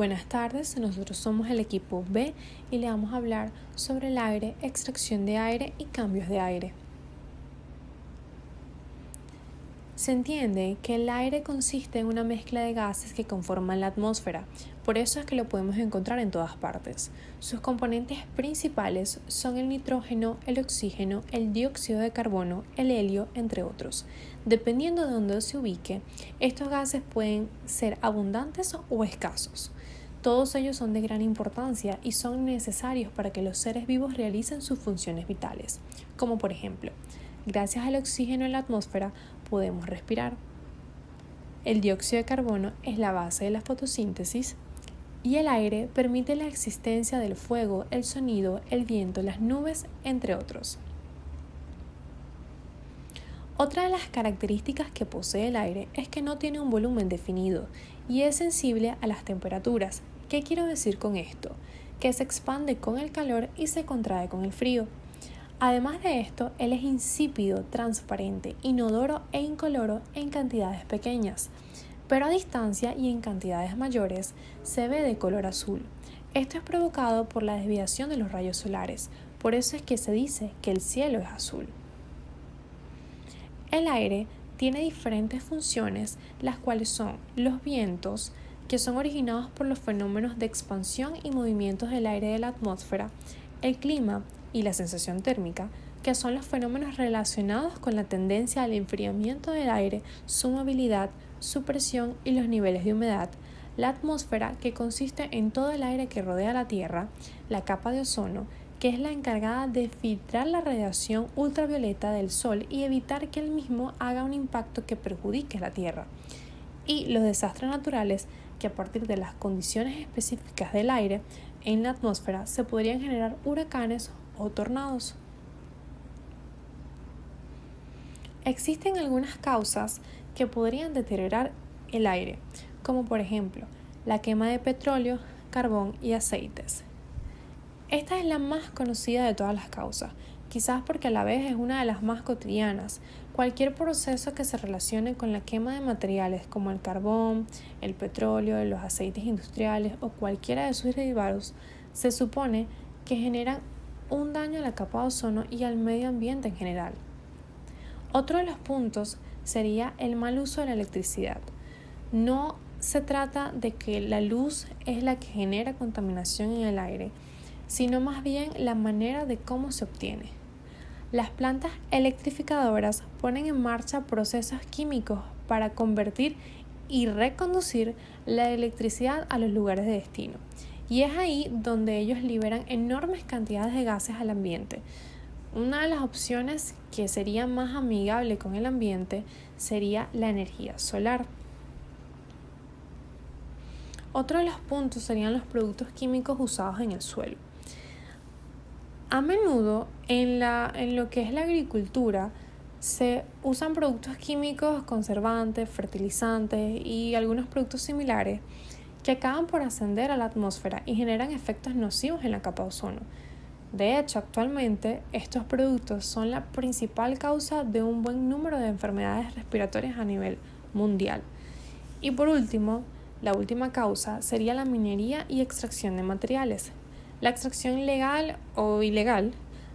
Buenas tardes, nosotros somos el equipo B y le vamos a hablar sobre el aire, extracción de aire y cambios de aire. Se entiende que el aire consiste en una mezcla de gases que conforman la atmósfera, por eso es que lo podemos encontrar en todas partes. Sus componentes principales son el nitrógeno, el oxígeno, el dióxido de carbono, el helio, entre otros. Dependiendo de dónde se ubique, estos gases pueden ser abundantes o escasos. Todos ellos son de gran importancia y son necesarios para que los seres vivos realicen sus funciones vitales, como por ejemplo, gracias al oxígeno en la atmósfera podemos respirar. El dióxido de carbono es la base de la fotosíntesis y el aire permite la existencia del fuego, el sonido, el viento, las nubes, entre otros. Otra de las características que posee el aire es que no tiene un volumen definido y es sensible a las temperaturas. ¿Qué quiero decir con esto? Que se expande con el calor y se contrae con el frío. Además de esto, él es insípido, transparente, inodoro e incoloro en cantidades pequeñas, pero a distancia y en cantidades mayores se ve de color azul. Esto es provocado por la desviación de los rayos solares, por eso es que se dice que el cielo es azul. El aire tiene diferentes funciones, las cuales son los vientos, que son originados por los fenómenos de expansión y movimientos del aire de la atmósfera, el clima y la sensación térmica, que son los fenómenos relacionados con la tendencia al enfriamiento del aire, su movilidad, su presión y los niveles de humedad, la atmósfera, que consiste en todo el aire que rodea la Tierra, la capa de ozono, que es la encargada de filtrar la radiación ultravioleta del Sol y evitar que el mismo haga un impacto que perjudique a la Tierra, y los desastres naturales, que a partir de las condiciones específicas del aire en la atmósfera se podrían generar huracanes o tornados. Existen algunas causas que podrían deteriorar el aire, como por ejemplo la quema de petróleo, carbón y aceites. Esta es la más conocida de todas las causas, quizás porque a la vez es una de las más cotidianas. Cualquier proceso que se relacione con la quema de materiales como el carbón, el petróleo, los aceites industriales o cualquiera de sus derivados, se supone que generan un daño a la capa de ozono y al medio ambiente en general. Otro de los puntos sería el mal uso de la electricidad. No se trata de que la luz es la que genera contaminación en el aire, sino más bien la manera de cómo se obtiene. Las plantas electrificadoras ponen en marcha procesos químicos para convertir y reconducir la electricidad a los lugares de destino. Y es ahí donde ellos liberan enormes cantidades de gases al ambiente. Una de las opciones que sería más amigable con el ambiente sería la energía solar. Otro de los puntos serían los productos químicos usados en el suelo. A menudo en lo que es la agricultura se usan productos químicos, conservantes, fertilizantes y algunos productos similares que acaban por ascender a la atmósfera y generan efectos nocivos en la capa de ozono. De hecho, actualmente estos productos son la principal causa de un buen número de enfermedades respiratorias a nivel mundial. Y por último, la última causa sería la minería y extracción de materiales. La extracción legal o ilegal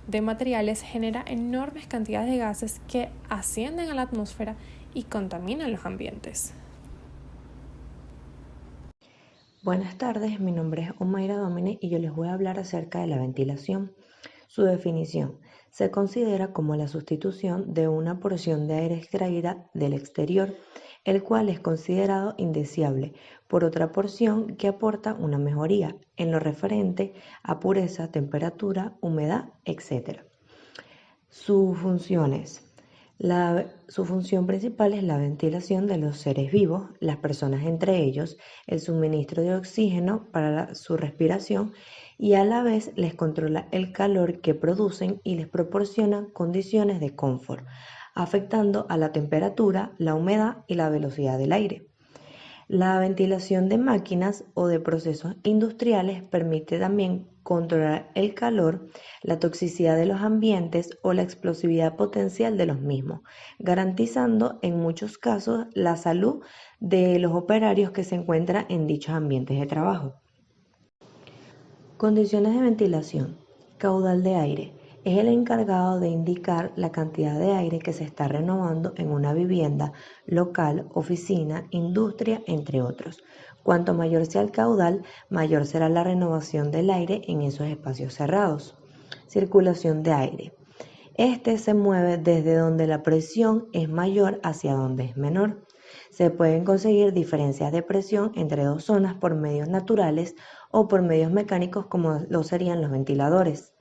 de materiales genera enormes cantidades de gases que ascienden a la atmósfera y contaminan los ambientes. Buenas tardes, mi nombre es Omaira Domine y yo les voy a hablar acerca de la ventilación. Su definición: se considera como la sustitución de una porción de aire extraída del exterior, el cual es considerado indeseable, por otra porción que aporta una mejoría en lo referente a pureza, temperatura, humedad, etc. Sus funciones. Su función principal es la ventilación de los seres vivos, las personas entre ellos, el suministro de oxígeno para su respiración y a la vez les controla el calor que producen y les proporciona condiciones de confort, afectando a la temperatura, la humedad y la velocidad del aire. La ventilación de máquinas o de procesos industriales permite también controlar el calor, la toxicidad de los ambientes o la explosividad potencial de los mismos, garantizando en muchos casos la salud de los operarios que se encuentran en dichos ambientes de trabajo. Condiciones de ventilación. Caudal de aire. Es el encargado de indicar la cantidad de aire que se está renovando en una vivienda, local, oficina, industria, entre otros. Cuanto mayor sea el caudal, mayor será la renovación del aire en esos espacios cerrados. Circulación de aire. Este se mueve desde donde la presión es mayor hacia donde es menor. Se pueden conseguir diferencias de presión entre dos zonas por medios naturales o por medios mecánicos como lo serían los ventiladores.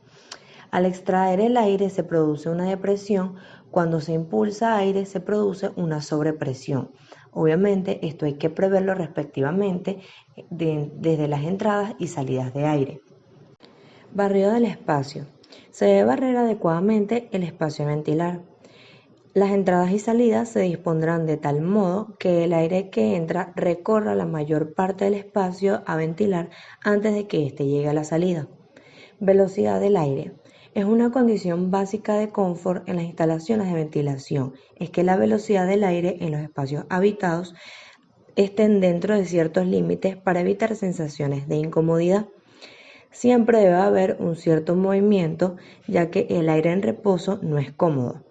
Al extraer el aire se produce una depresión, cuando se impulsa aire se produce una sobrepresión. Obviamente esto hay que preverlo respectivamente desde las entradas y salidas de aire. Barrido del espacio. Se debe barrer adecuadamente el espacio a ventilar. Las entradas y salidas se dispondrán de tal modo que el aire que entra recorra la mayor parte del espacio a ventilar antes de que éste llegue a la salida. Velocidad del aire. Es una condición básica de confort en las instalaciones de ventilación. Es que la velocidad del aire en los espacios habitados estén dentro de ciertos límites para evitar sensaciones de incomodidad. Siempre debe haber un cierto movimiento, ya que el aire en reposo no es cómodo.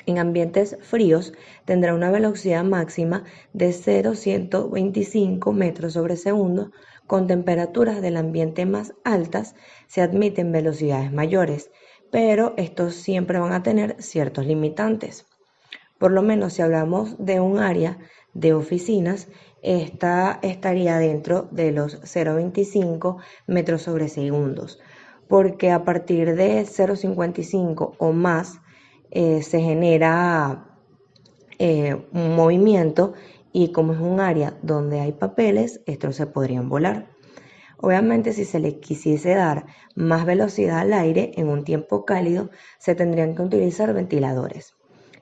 En ambientes fríos tendrá una velocidad máxima de 0,125 metros sobre segundo. Con temperaturas del ambiente más altas se admiten velocidades mayores, pero estos siempre van a tener ciertos limitantes. Por lo menos si hablamos de un área de oficinas, esta estaría dentro de los 0,25 metros sobre segundos, porque a partir de 0,55 o más se genera un movimiento, y como es un área donde hay papeles, estos se podrían volar. Obviamente, si se le quisiese dar más velocidad al aire en un tiempo cálido, se tendrían que utilizar ventiladores.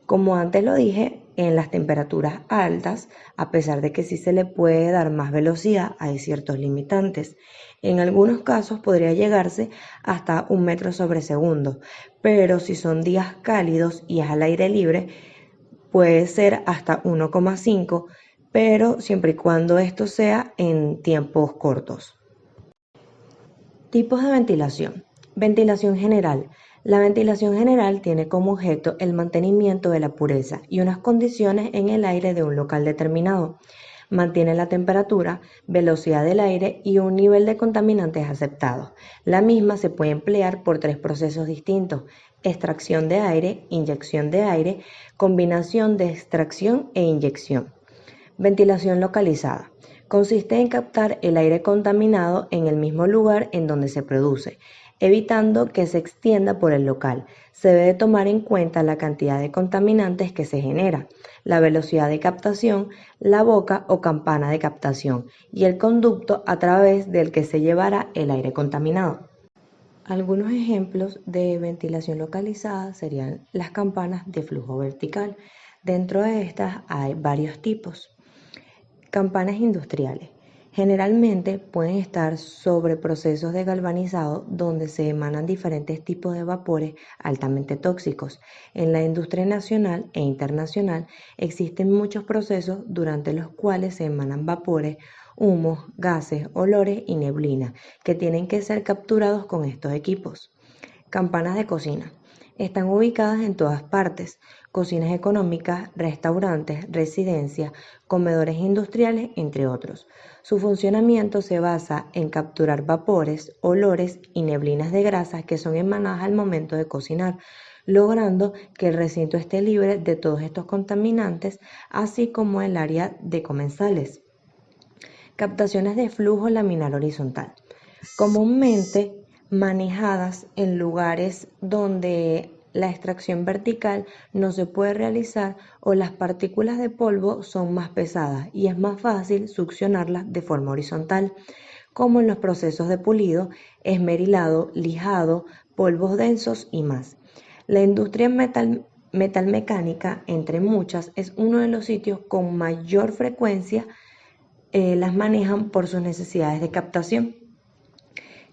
Como antes lo dije, en las temperaturas altas, a pesar de que sí se le puede dar más velocidad, hay ciertos limitantes. En algunos casos podría llegarse hasta 1 metro sobre segundo, pero si son días cálidos y es al aire libre, puede ser hasta 1,5, pero siempre y cuando esto sea en tiempos cortos. Tipos de ventilación. Ventilación general. La ventilación general tiene como objeto el mantenimiento de la pureza y unas condiciones en el aire de un local determinado. Mantiene la temperatura, velocidad del aire y un nivel de contaminantes aceptado. La misma se puede emplear por 3 procesos distintos: extracción de aire, inyección de aire, combinación de extracción e inyección. Ventilación localizada. Consiste en captar el aire contaminado en el mismo lugar en donde se produce, evitando que se extienda por el local. Se debe tomar en cuenta la cantidad de contaminantes que se genera, la velocidad de captación, la boca o campana de captación y el conducto a través del que se llevará el aire contaminado. Algunos ejemplos de ventilación localizada serían las campanas de flujo vertical. Dentro de estas hay varios tipos. Campanas industriales. Generalmente pueden estar sobre procesos de galvanizado donde se emanan diferentes tipos de vapores altamente tóxicos. En la industria nacional e internacional existen muchos procesos durante los cuales se emanan vapores, humos, gases, olores y neblina que tienen que ser capturados con estos equipos. Campanas de cocina. Están ubicadas en todas partes: cocinas económicas, restaurantes, residencias, comedores industriales, entre otros. Su funcionamiento se basa en capturar vapores, olores y neblinas de grasas que son emanadas al momento de cocinar, logrando que el recinto esté libre de todos estos contaminantes, así como el área de comensales. Captaciones de flujo laminar horizontal. Comúnmente manejadas en lugares donde la extracción vertical no se puede realizar o las partículas de polvo son más pesadas y es más fácil succionarlas de forma horizontal, como en los procesos de pulido, esmerilado, lijado, polvos densos y más. La industria metalmecánica, entre muchas, es uno de los sitios con mayor frecuencia las manejan por sus necesidades de captación.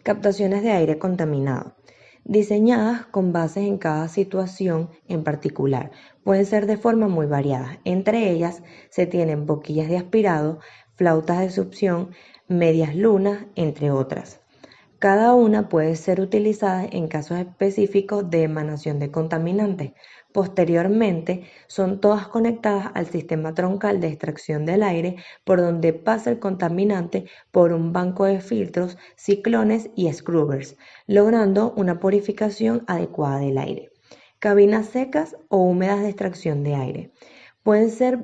Captaciones de aire contaminado. Diseñadas con bases en cada situación en particular. Pueden ser de forma muy variada. Entre ellas se tienen boquillas de aspirado, flautas de succión, medias lunas, entre otras. Cada una puede ser utilizada en casos específicos de emanación de contaminantes. Posteriormente, son todas conectadas al sistema troncal de extracción del aire por donde pasa el contaminante por un banco de filtros, ciclones y scrubbers, logrando una purificación adecuada del aire. Cabinas secas o húmedas de extracción de aire. Pueden ser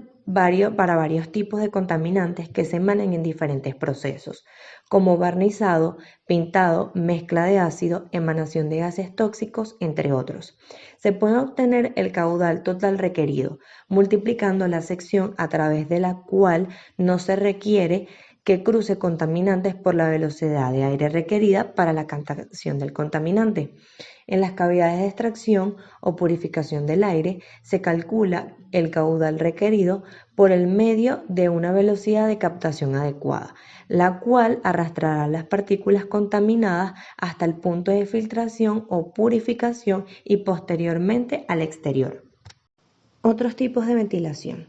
para varios tipos de contaminantes que se emanan en diferentes procesos, como barnizado, pintado, mezcla de ácido, emanación de gases tóxicos, entre otros. Se puede obtener el caudal total requerido, multiplicando la sección a través de la cual no se requiere que cruce contaminantes por la velocidad de aire requerida para la captación del contaminante. En las cavidades de extracción o purificación del aire se calcula el caudal requerido por el medio de una velocidad de captación adecuada, la cual arrastrará las partículas contaminadas hasta el punto de filtración o purificación y posteriormente al exterior. Otros tipos de ventilación.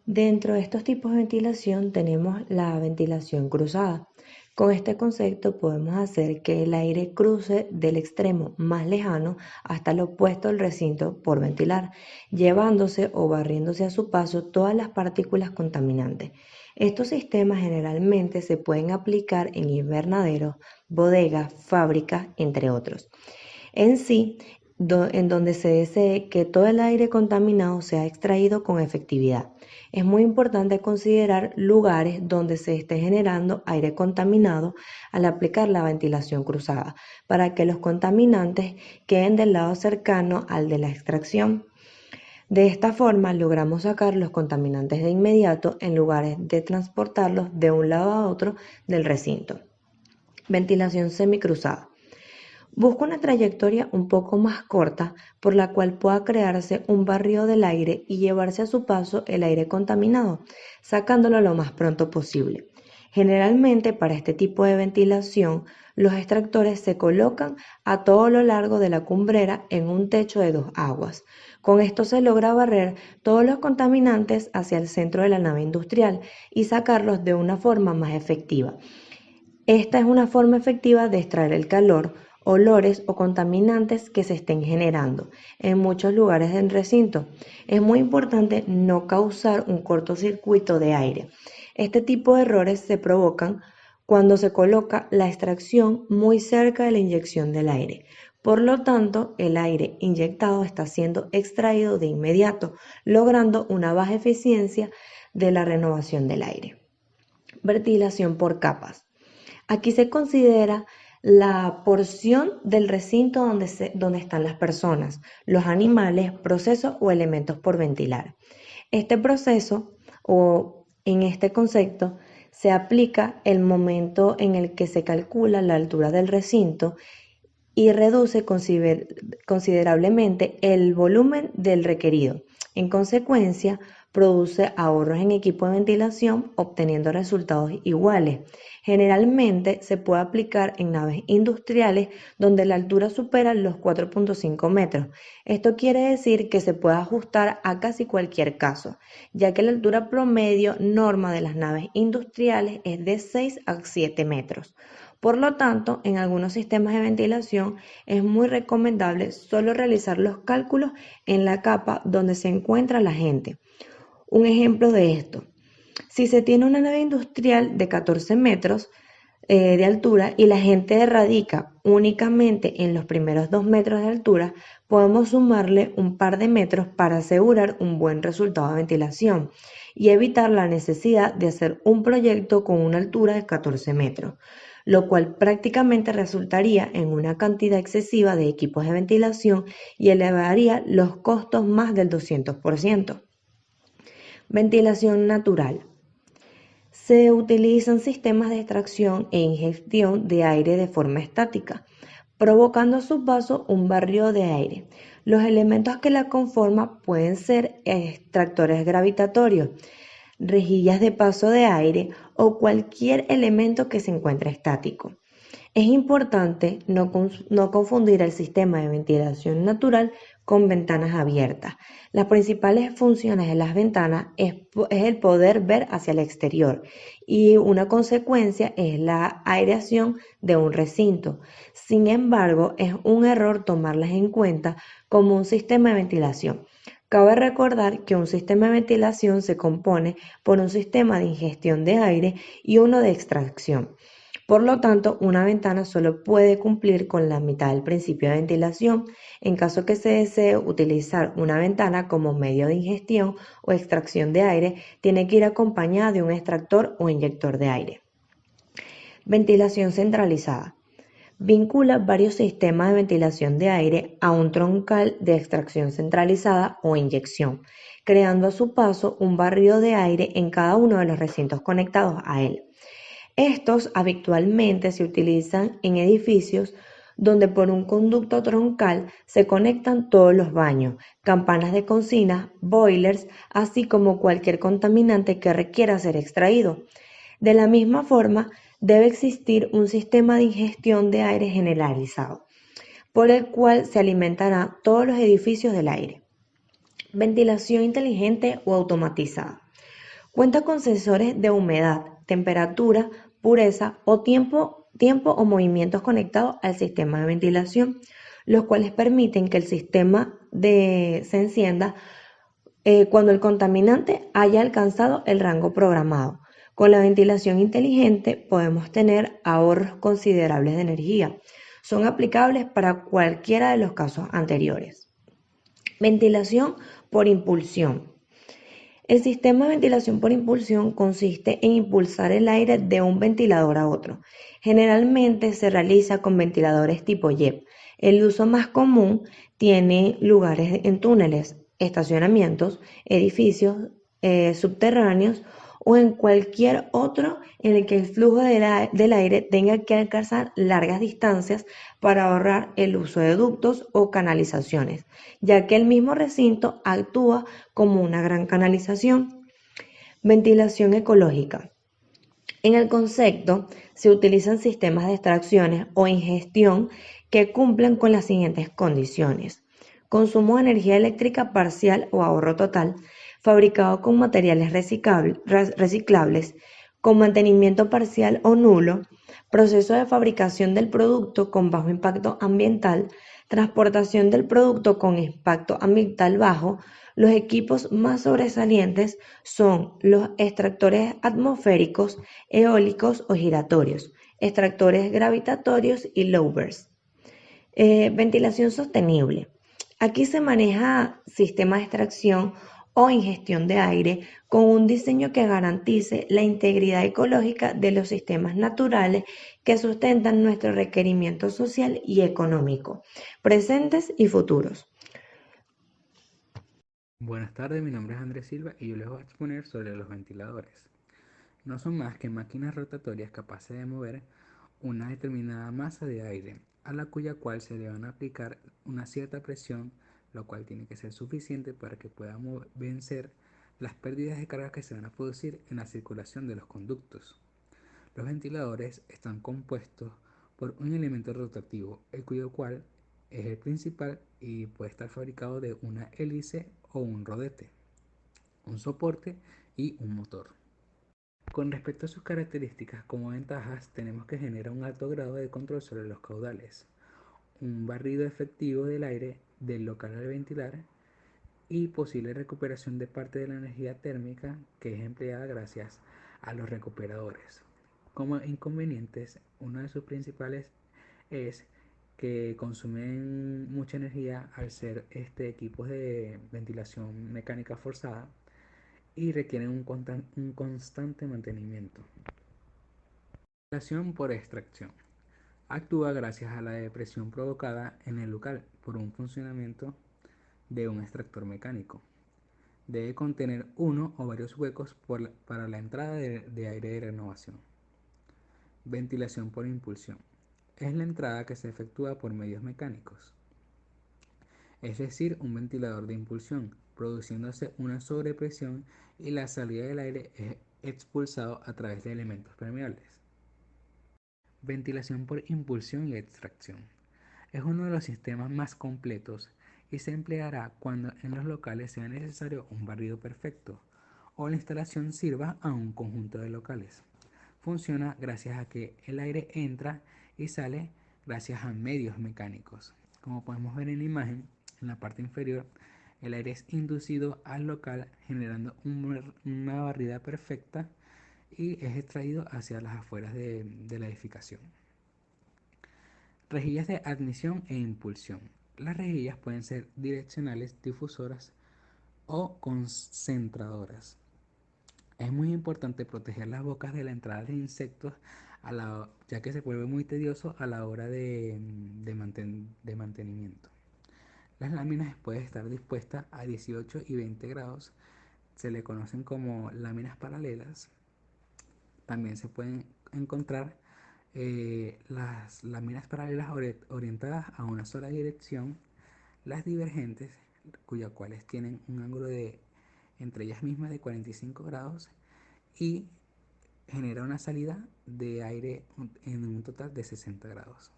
Dentro de estos tipos de ventilación tenemos la ventilación cruzada. Con este concepto podemos hacer que el aire cruce del extremo más lejano hasta el opuesto del recinto por ventilar, llevándose o barriéndose a su paso todas las partículas contaminantes. Estos sistemas generalmente se pueden aplicar en invernaderos, bodegas, fábricas, entre otros. En sí, en donde se desee que todo el aire contaminado sea extraído con efectividad. Es muy importante considerar lugares donde se esté generando aire contaminado al aplicar la ventilación cruzada, para que los contaminantes queden del lado cercano al de la extracción. De esta forma logramos sacar los contaminantes de inmediato en lugares de transportarlos de un lado a otro del recinto. Ventilación semicruzada. Busca una trayectoria un poco más corta por la cual pueda crearse un barrido del aire y llevarse a su paso el aire contaminado, sacándolo lo más pronto posible. Generalmente para este tipo de ventilación, los extractores se colocan a todo lo largo de la cumbrera en un techo de 2 aguas. Con esto se logra barrer todos los contaminantes hacia el centro de la nave industrial y sacarlos de una forma más efectiva. Esta es una forma efectiva de extraer el calor, olores o contaminantes que se estén generando en muchos lugares del recinto. Es muy importante no causar un cortocircuito de aire. Este tipo de errores se provocan cuando se coloca la extracción muy cerca de la inyección del aire. Por lo tanto, el aire inyectado está siendo extraído de inmediato, logrando una baja eficiencia de la renovación del aire. Ventilación por capas. Aquí se considera la porción del recinto donde están las personas, los animales, procesos o elementos por ventilar. Este proceso o en este concepto se aplica el momento en el que se calcula la altura del recinto y reduce considerablemente el volumen del requerido. En consecuencia, produce ahorros en equipo de ventilación, obteniendo resultados iguales. Generalmente se puede aplicar en naves industriales donde la altura supera los 4.5 metros. Esto quiere decir que se puede ajustar a casi cualquier caso, ya que la altura promedio norma de las naves industriales es de 6 a 7 metros. Por lo tanto, en algunos sistemas de ventilación es muy recomendable solo realizar los cálculos en la capa donde se encuentra la gente. Un ejemplo de esto: si se tiene una nave industrial de 14 metros de altura y la gente radica únicamente en los primeros 2 metros de altura, podemos sumarle un par de metros para asegurar un buen resultado de ventilación y evitar la necesidad de hacer un proyecto con una altura de 14 metros, lo cual prácticamente resultaría en una cantidad excesiva de equipos de ventilación y elevaría los costos más del 200%. Ventilación natural. Se utilizan sistemas de extracción e ingestión de aire de forma estática, provocando a su paso un barrido de aire. Los elementos que la conforman pueden ser extractores gravitatorios, rejillas de paso de aire o cualquier elemento que se encuentre estático. Es importante no confundir el sistema de ventilación natural con ventanas abiertas. Las principales funciones de las ventanas es el poder ver hacia el exterior y una consecuencia es la aireación de un recinto. Sin embargo, es un error tomarlas en cuenta como un sistema de ventilación. Cabe recordar que un sistema de ventilación se compone por un sistema de ingestión de aire y uno de extracción. Por lo tanto, una ventana solo puede cumplir con la mitad del principio de ventilación en caso que se desee utilizar una ventana como medio de ingestión o extracción de aire, tiene que ir acompañada de un extractor o inyector de aire. Ventilación centralizada. Vincula varios sistemas de ventilación de aire a un troncal de extracción centralizada o inyección, creando a su paso un barrido de aire en cada uno de los recintos conectados a él. Estos habitualmente se utilizan en edificios donde por un conducto troncal se conectan todos los baños, campanas de cocina, boilers, así como cualquier contaminante que requiera ser extraído. De la misma forma, debe existir un sistema de ingestión de aire generalizado, por el cual se alimentará todos los edificios del aire. Ventilación inteligente o automatizada. Cuenta con sensores de humedad, temperatura, pureza o tiempo o movimientos conectados al sistema de ventilación, los cuales permiten que el sistema se encienda cuando el contaminante haya alcanzado el rango programado. Con la ventilación inteligente podemos tener ahorros considerables de energía. Son aplicables para cualquiera de los casos anteriores. Ventilación por impulsión. El sistema de ventilación por impulsión consiste en impulsar el aire de un ventilador a otro. Generalmente se realiza con ventiladores tipo JET. El uso más común tiene lugares en túneles, estacionamientos, edificios subterráneos o en cualquier otro en el que el flujo del aire tenga que alcanzar largas distancias para ahorrar el uso de ductos o canalizaciones, ya que el mismo recinto actúa como una gran canalización. Ventilación ecológica. En el concepto se utilizan sistemas de extracciones o ingestión que cumplen con las siguientes condiciones: consumo de energía eléctrica parcial o ahorro total, fabricado con materiales reciclables, con mantenimiento parcial o nulo, proceso de fabricación del producto con bajo impacto ambiental, transportación del producto con impacto ambiental bajo. Los equipos más sobresalientes son los extractores atmosféricos, eólicos o giratorios, extractores gravitatorios y louvers. Ventilación sostenible. Aquí se maneja sistemas de extracción o ingestión de aire con un diseño que garantice la integridad ecológica de los sistemas naturales que sustentan nuestro requerimiento social y económico, presentes y futuros. Buenas tardes, mi nombre es Andrés Silva y yo les voy a exponer sobre los ventiladores. No son más que máquinas rotatorias capaces de mover una determinada masa de aire, a la cual se le van a aplicar una cierta presión, lo cual tiene que ser suficiente para que pueda vencer las pérdidas de carga que se van a producir en la circulación de los conductos. Los ventiladores están compuestos por un elemento rotativo, el cual es el principal y puede estar fabricado de una hélice o un rodete, un soporte y un motor. Con respecto a sus características como ventajas, tenemos que genera un alto grado de control sobre los caudales, un barrido efectivo del aire del local al ventilar y posible recuperación de parte de la energía térmica que es empleada gracias a los recuperadores. Como inconvenientes, uno de sus principales es que consumen mucha energía al ser equipos de ventilación mecánica forzada y requieren un constante mantenimiento. Ventilación por extracción. Actúa gracias a la depresión provocada en el local por un funcionamiento de un extractor mecánico. Debe contener uno o varios huecos para la entrada de aire de renovación. Ventilación por impulsión. Es la entrada que se efectúa por medios mecánicos. es decir, un ventilador de impulsión, produciéndose una sobrepresión y la salida del aire es expulsado a través de elementos permeables. Ventilación por impulsión y extracción. Es uno de los sistemas más completos y se empleará cuando en los locales sea necesario un barrido perfecto o la instalación sirva a un conjunto de locales. Funciona gracias a que el aire entra y sale gracias a medios mecánicos. Como podemos ver en la imagen, en la parte inferior, el aire es inducido al local generando una barrida perfecta y es extraído hacia las afueras de la edificación. Rejillas de admisión e impulsión. Las rejillas pueden ser direccionales, difusoras o concentradoras. Es muy importante proteger las bocas de la entrada de insectos, ya que se vuelve muy tedioso a la hora de mantenimiento. Las láminas pueden estar dispuestas a 18 y 20 grados. Se le conocen como láminas paralelas. También se pueden encontrar las láminas paralelas orientadas a una sola dirección, las divergentes, cuyas cuales tienen un ángulo entre ellas mismas de 45 grados y genera una salida de aire en un total de 60 grados.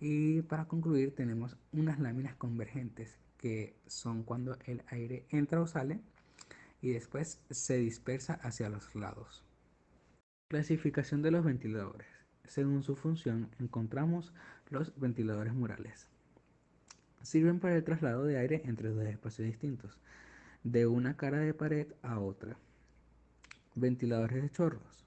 Y para concluir tenemos unas láminas convergentes, que son cuando el aire entra o sale y después se dispersa hacia los lados. Clasificación de los ventiladores. Según su función, encontramos los ventiladores murales. Sirven para el traslado de aire entre dos espacios distintos, de una cara de pared a otra. Ventiladores de chorros.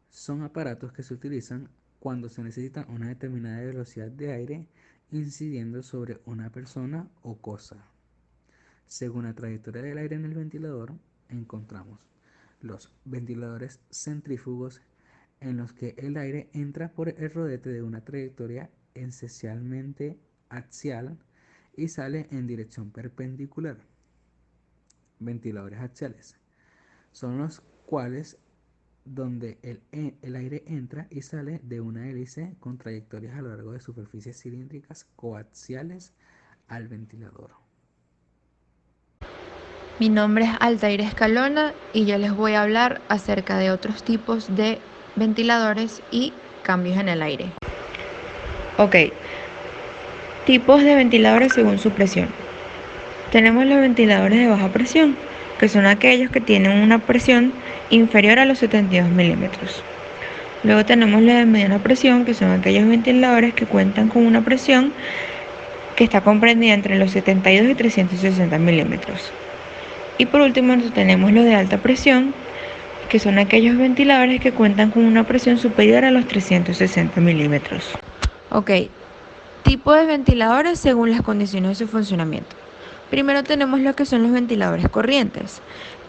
Son aparatos que se utilizan cuando se necesita una determinada velocidad de aire incidiendo sobre una persona o cosa. Según la trayectoria del aire en el ventilador, encontramos los ventiladores centrífugos, en los que el aire entra por el rodete de una trayectoria esencialmente axial y sale en dirección perpendicular. Ventiladores axiales son los cuales donde el aire entra y sale de una hélice con trayectorias a lo largo de superficies cilíndricas coaxiales al ventilador. Mi nombre es Altair Escalona y yo les voy a hablar acerca de otros tipos de ventiladores y cambios en el aire. Ok, tipos de ventiladores según su presión. Tenemos los ventiladores de baja presión, que son aquellos que tienen una presión inferior a los 72 milímetros. Luego tenemos los de mediana presión, que son aquellos ventiladores que cuentan con una presión que está comprendida entre los 72 y 360 milímetros. Y por último tenemos los de alta presión, que son aquellos ventiladores que cuentan con una presión superior a los 360 milímetros. Ok, tipo de ventiladores según las condiciones de su funcionamiento. Primero tenemos lo que son los ventiladores corrientes.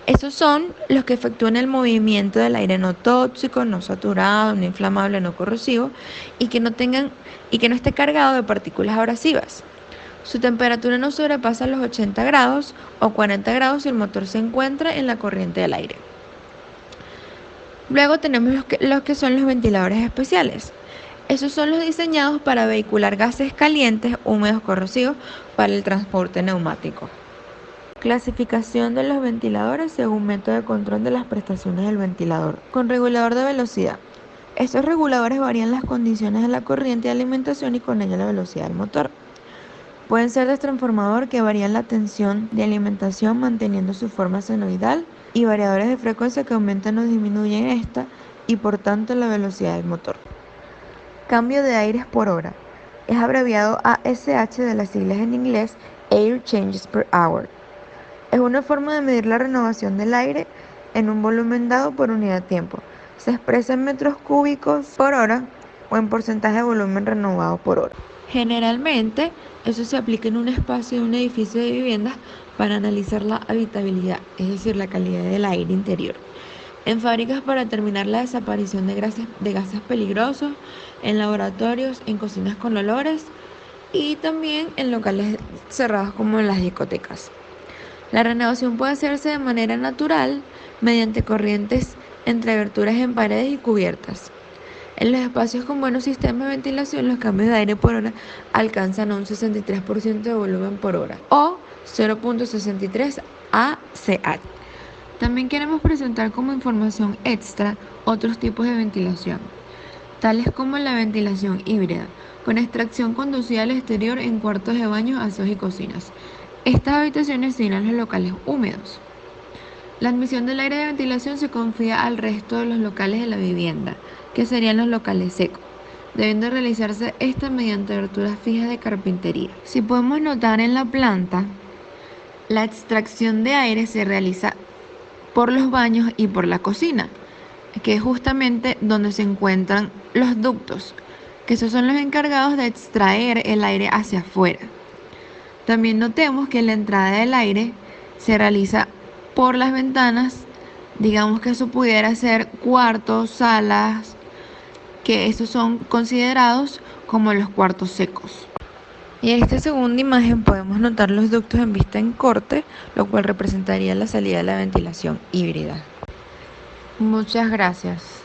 Estos son los que efectúan el movimiento del aire no tóxico, no saturado, no inflamable, no corrosivo y que no esté cargado de partículas abrasivas. Su temperatura no sobrepasa los 80 grados o 40 grados si el motor se encuentra en la corriente del aire. Luego tenemos los que son los ventiladores especiales. Esos son los diseñados para vehicular gases calientes, húmedos, corrosivos para el transporte neumático. Clasificación de los ventiladores según método de control de las prestaciones del ventilador. Con regulador de velocidad. Estos reguladores varían las condiciones de la corriente de alimentación y con ello la velocidad del motor. Pueden ser de transformador, que varían la tensión de alimentación manteniendo su forma senoidal, y variadores de frecuencia que aumentan o disminuyen esta y por tanto la velocidad del motor. Cambio de aires por hora. Es abreviado ASH de las siglas en inglés Air Changes per Hour. Es una forma de medir la renovación del aire en un volumen dado por unidad de tiempo. Se expresa en metros cúbicos por hora o en porcentaje de volumen renovado por hora. Generalmente, eso se aplica en un espacio de un edificio de viviendas para analizar la habitabilidad, es decir, la calidad del aire interior. En fábricas para determinar la desaparición de gases peligrosos, en laboratorios, en cocinas con olores y también en locales cerrados como en las discotecas. La renovación puede hacerse de manera natural mediante corrientes entre aberturas en paredes y cubiertas. En los espacios con buenos sistemas de ventilación, los cambios de aire por hora alcanzan un 63% de volumen por hora o 0.63 ACH. También queremos presentar como información extra otros tipos de ventilación, tales como la ventilación híbrida, con extracción conducida al exterior en cuartos de baño, aseos y cocinas. Estas habitaciones tienen los locales húmedos. La admisión del aire de ventilación se confía al resto de los locales de la vivienda, que serían los locales secos, debiendo realizarse esta mediante aberturas fijas de carpintería. Si podemos notar en la planta, la extracción de aire se realiza por los baños y por la cocina, que es justamente donde se encuentran los ductos, que esos son los encargados de extraer el aire hacia afuera. También notemos que la entrada del aire se realiza por las ventanas, digamos que eso pudiera ser cuartos, salas, que estos son considerados como los cuartos secos. Y en esta segunda imagen podemos notar los ductos en vista en corte, lo cual representaría la salida de la ventilación híbrida. Muchas gracias.